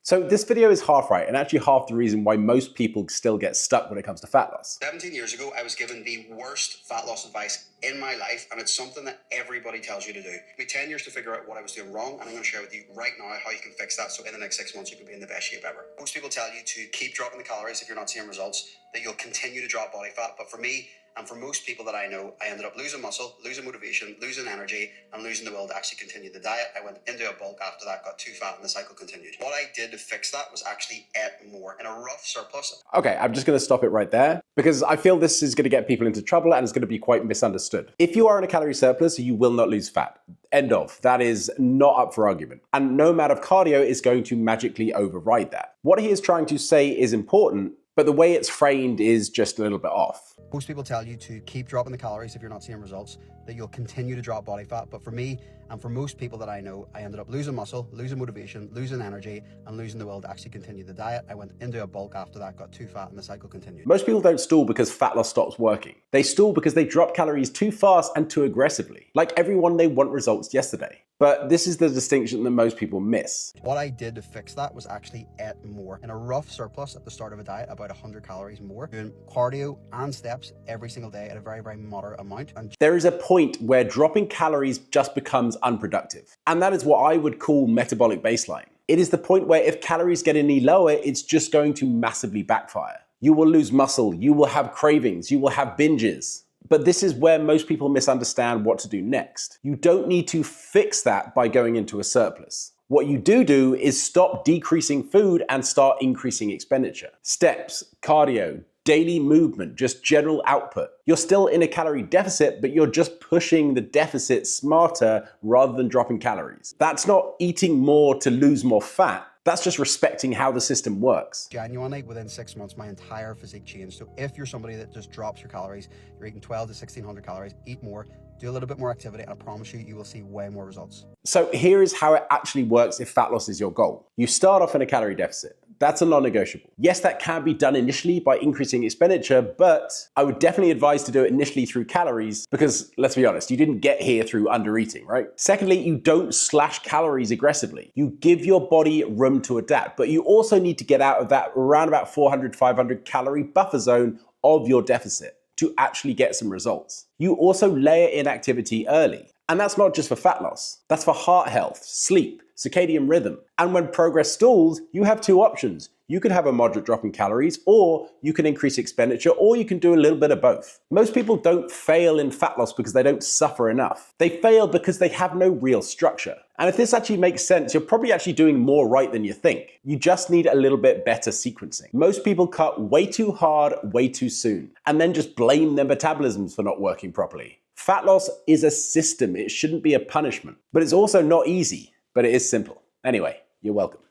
So this video is half right, and actually half the reason why most people still get stuck when it comes to fat loss. 17 years ago, I was given the worst fat loss advice in my life, and it's something that everybody tells you to do. It took me 10 years to figure out what I was doing wrong, and I'm going to share with you right now how you can fix that, so in the next 6 months you can be in the best shape ever. Most people tell you to keep dropping the calories if you're not seeing results, that you'll continue to drop body fat, but for me, and for most people that I know, I ended up losing muscle, losing motivation, losing energy, and losing the will to actually continue the diet. I went into a bulk after that, got too fat, and the cycle continued. What I did to fix that was actually eat more in a rough surplus. Okay, I'm just going to stop it right there because I feel this is going to get people into trouble and it's going to be quite misunderstood. If you are in a calorie surplus, you will not lose fat. End of. That is not up for argument. And no amount of cardio is going to magically override that. What he is trying to say is important, but the way it's framed is just a little bit off. Most people tell you to keep dropping the calories if you're not seeing results, that you'll continue to drop body fat. But for me, and for most people that I know, I ended up losing muscle, losing motivation, losing energy, and losing the will to actually continue the diet. I went into a bulk after that, got too fat, and the cycle continued. Most people don't stall because fat loss stops working. They stall because they drop calories too fast and too aggressively. Like everyone, they want results yesterday. But this is the distinction that most people miss. What I did to fix that was actually eat more in a rough surplus at the start of a diet, about 100 calories more, doing cardio and steps every single day at a very, very moderate amount. And there is a point where dropping calories just becomes unproductive. And that is what I would call metabolic baseline. It is the point where if calories get any lower, it's just going to massively backfire. You will lose muscle, you will have cravings, you will have binges. But this is where most people misunderstand what to do next. You don't need to fix that by going into a surplus. What you do is stop decreasing food and start increasing expenditure. Steps, cardio, daily movement, just general output. You're still in a calorie deficit, but you're just pushing the deficit smarter rather than dropping calories. That's not eating more to lose more fat. That's just respecting how the system works. Genuinely, within 6 months, my entire physique changed. So if you're somebody that just drops your calories, you're eating 12 to 1600 calories, eat more, do a little bit more activity, and I promise you, you will see way more results. So here is how it actually works if fat loss is your goal. You start off in a calorie deficit. That's a non-negotiable. Yes, that can be done initially by increasing expenditure, but I would definitely advise to do it initially through calories because, let's be honest, you didn't get here through undereating, right? Secondly, you don't slash calories aggressively. You give your body room to adapt, but you also need to get out of that around about 400, 500 calorie buffer zone of your deficit to actually get some results. You also layer in activity early. And that's not just for fat loss. That's for heart health, sleep, circadian rhythm. And when progress stalls, you have two options. You can have a moderate drop in calories, or you can increase expenditure, or you can do a little bit of both. Most people don't fail in fat loss because they don't suffer enough. They fail because they have no real structure. And if this actually makes sense, you're probably actually doing more right than you think. You just need a little bit better sequencing. Most people cut way too hard, way too soon, and then just blame their metabolisms for not working properly. Fat loss is a system. It shouldn't be a punishment. But it's also not easy, but it is simple. Anyway, you're welcome.